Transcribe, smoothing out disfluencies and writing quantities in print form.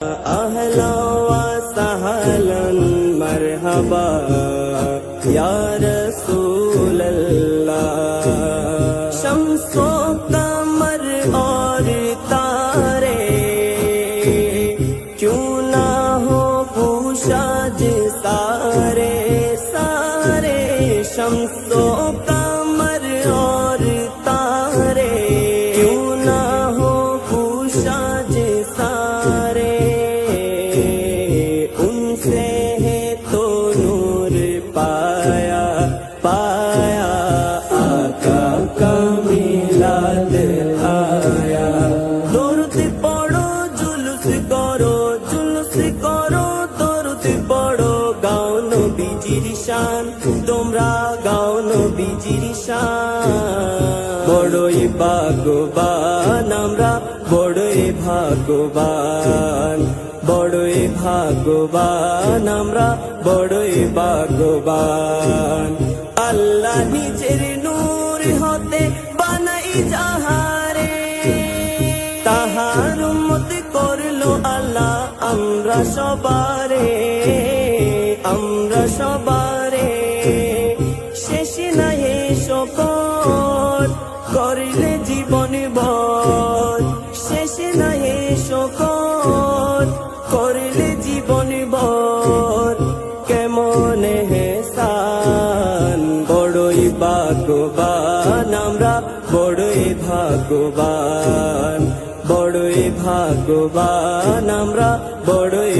أهلا وسهلا مرحبا يا رسول الله شمس و कमर और तारे क्यों ना हो पूछाज सारे सारे शम्स व कमर और तारे क्यों ना हो पूछाज सारे उनसे है तो नूर पाया पाया आका का मिलाद आया दरूद पढ़ो जुलूस करो दरूद पढ़ो गाओ नबीजिर शान তোমরা গাও নবীজির শান বড়ই ভাগ্যবান আমরা বড়ই ভাগ্যবান বড়ই ভাগ্যবান আমরা বড়ই ভাগ্যবান আল্লাহ নিজের নূর হতে বানাই যাহারে তাহার উম্মত করলো আল্লাহ আমরা সবারে শেষ নাই শকর করলে জীবন ভর শেষ নাই শকর করলে জীবন ভর কেমন হেসান বড়ই ভাগ্যবান আমরা বড়ই ভাগ্যবান বড়ই ভাগ্যবান আমরা বড়ই